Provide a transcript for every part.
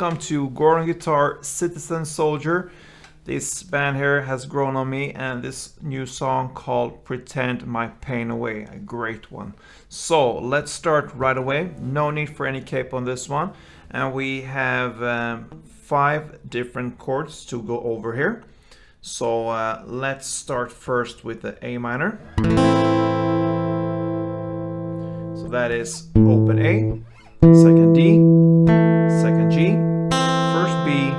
welcome to Gordon Guitar Citizen Soldier. This band here has grown on me, and this new song called Pretend My Pain Away, a great one. So let's start right away. No need for any cape on this one, and we have 5 different chords to go over here. So let's start first with the A minor. So that is open A, second D, second G, first B,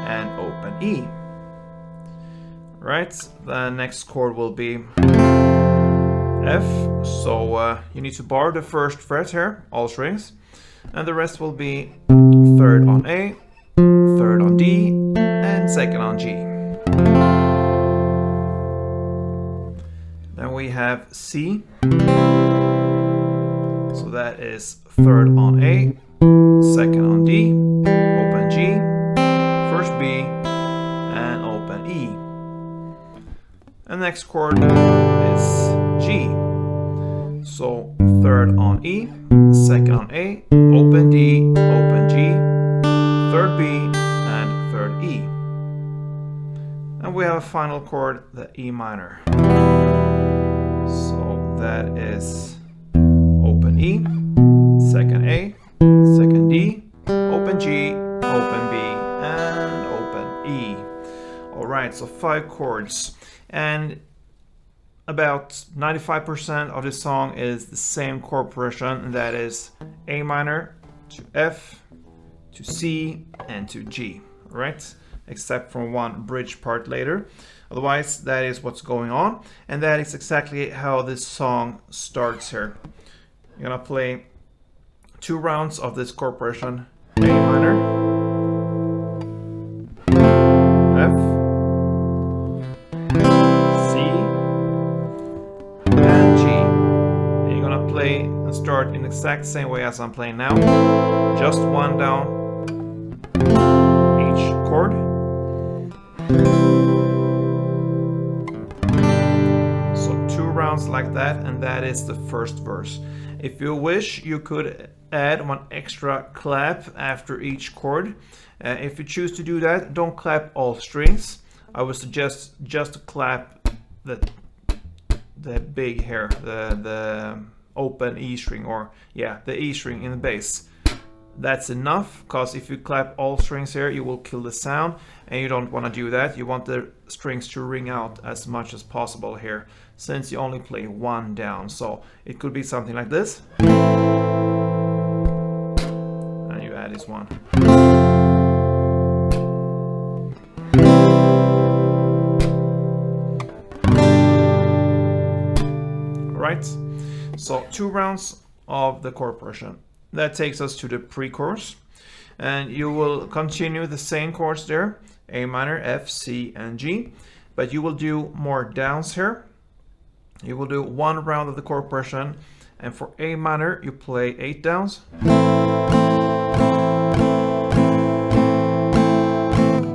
and open E. Right, the next chord will be F. So you need to bar the first fret here, all strings, and the rest will be third on A, third on D, and second on G. Then we have C. So that is third on A, second on D, open G, first B, and open E. And next chord is G. So third on E, second on A, open D, open G, third B, and third E. And we have a final chord, the E minor. So that is open E, second A, second D, open G, open B, and open E. Alright, so 5 chords. And about 95% of this song is the same chord progression, and that is A minor to F to C and to G, right? Except for one bridge part later. Otherwise, that is what's going on, and that is exactly how this song starts here. You're gonna play 2 rounds of this chord progression: A minor, F, C, and G. And you're gonna play and start in the exact same way as I'm playing now. Just 1 down each chord. So 2 rounds like that, and that is the first verse. If you wish, you could add 1 extra clap after each chord. If you choose to do that, don't clap all strings. I would suggest just to clap the big here, the open E string, or yeah, the E string in the bass. That's enough, because if you clap all strings here, you will kill the sound, and you don't want to do that. You want the strings to ring out as much as possible here, since you only play 1 down. So it could be something like this, and you add this one. Alright, so 2 rounds of the chord progression. That takes us to the pre-chorus, and you will continue the same chords there: A minor, F, C, and G, but you will do more downs here. You will do 1 round of the chord progression, and for A minor you play 8 downs.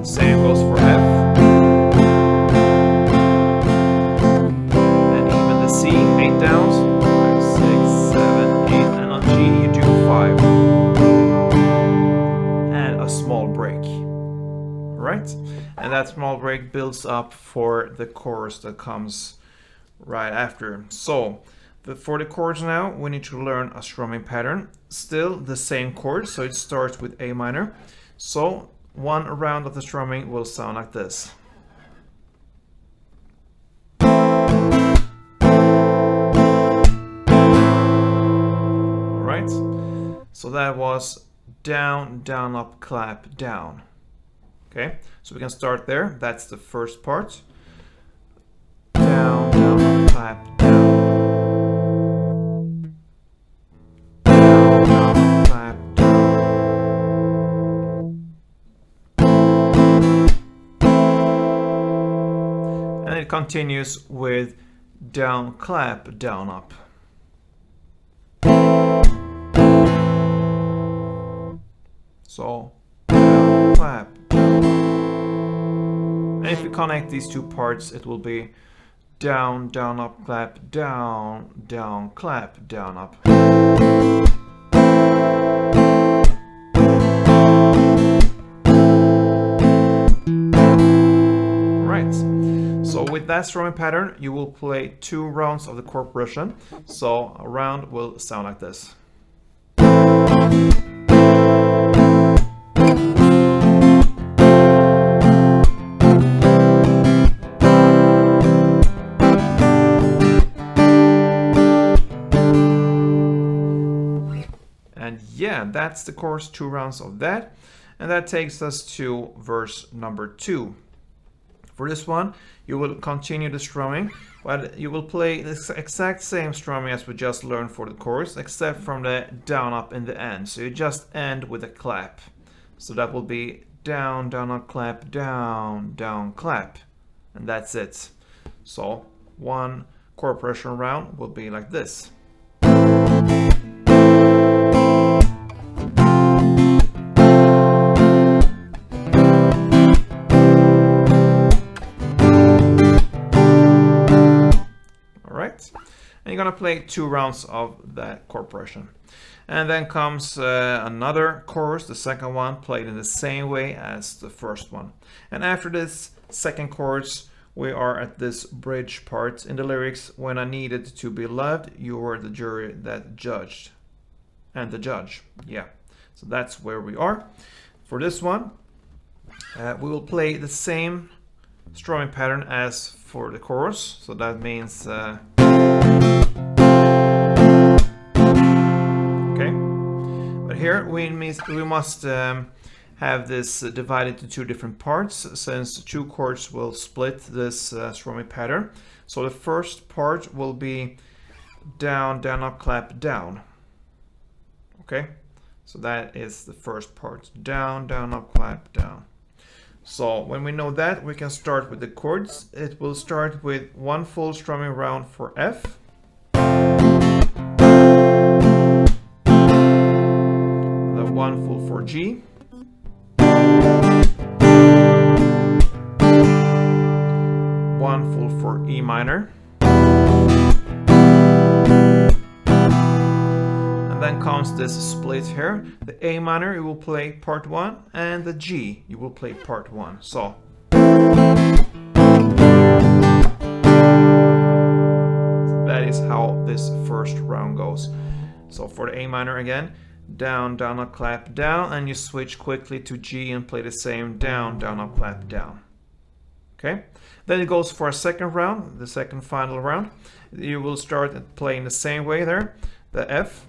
Same goes for F, and even the C, 8 downs, 5, 6, 7, 8, and on G you do 5, and a small break. Right, and that small break builds up for the chorus that comes right after. So for the chords now, we need to learn a strumming pattern. Still the same chords, so it starts with A minor. So 1 round of the strumming will sound like this. Alright, so that was down, down, up, clap, down. Okay, so we can start there. That's the first part. Down, down, up, clap, down. Down, down, up, clap, down. And it continues with down, clap, down, up. So down, clap, down. And if you connect these 2 parts, it will be down, down, up, clap, down, down, clap, down, up. with that strumming pattern, you will play 2 rounds of the chord progression. So a round will sound like this. And yeah, that's the chorus, 2 rounds of that. And that takes us to verse number 2. For this one, you will continue the strumming, but you will play the exact same strumming as we just learned for the chorus, except from the down up in the end. So you just end with a clap. So that will be down, down, up, clap, down, down, clap. And that's it. So one chord progression round will be like this. And you're gonna play 2 rounds of that chord progression. And then comes another chorus, the second one, played in the same way as the first one. And after this second chorus, we are at this bridge part in the lyrics. When I needed to be loved, you were the jury that judged. And the judge, yeah. So that's where we are. For this one, we will play the same strumming pattern as for the chorus. So that means here we must have this divided into 2 different parts, since 2 chords will split this strumming pattern. So the first part will be down, down, up, clap, down. Okay, so that is the first part. Down, down, up, clap, down. So when we know that, we can start with the chords. It will start with 1 full strumming round for F. One full for G, one full for E minor, and then comes this split here. The A minor you will play part 1, and the G you will play part 1. So that is how this first round goes. So for the A minor again, down, down, up, clap, down, and you switch quickly to G and play the same down, down, up, clap, down. Okay, then it goes for a second round, the second final round. You will start playing the same way there, the F.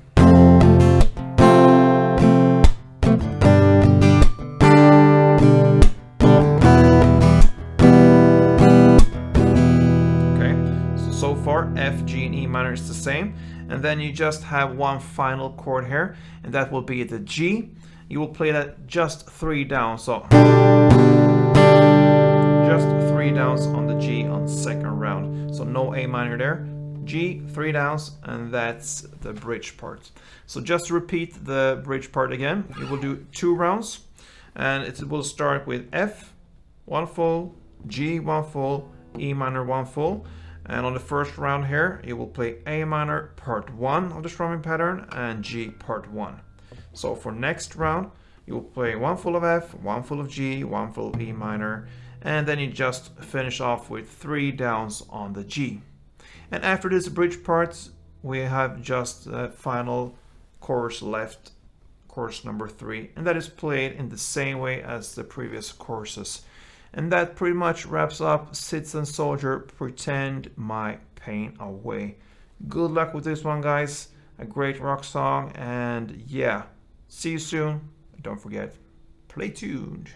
Okay, so far F, G, and E minor is the same. And then you just have 1 final chord here, and that will be the G. You will play that just 3 down, so just 3 downs on the G on second round. So no A minor there, G, 3 downs, and that's the bridge part. So just to repeat the bridge part again, you will do 2 rounds, and it will start with F, 1 full, G, 1 full, E minor, 1 full. And on the first round here, you will play A minor part 1 of the strumming pattern and G part 1. So for next round, you will play 1 full of F, 1 full of G, 1 full of E minor, and then you just finish off with 3 downs on the G. And after this bridge part, we have just the final chorus left, chorus number 3, and that is played in the same way as the previous choruses. And that pretty much wraps up Citizen Soldier, Pretend My Pain Away. Good luck with this one, guys. A great rock song, and yeah, see you soon. Don't forget, play tuned.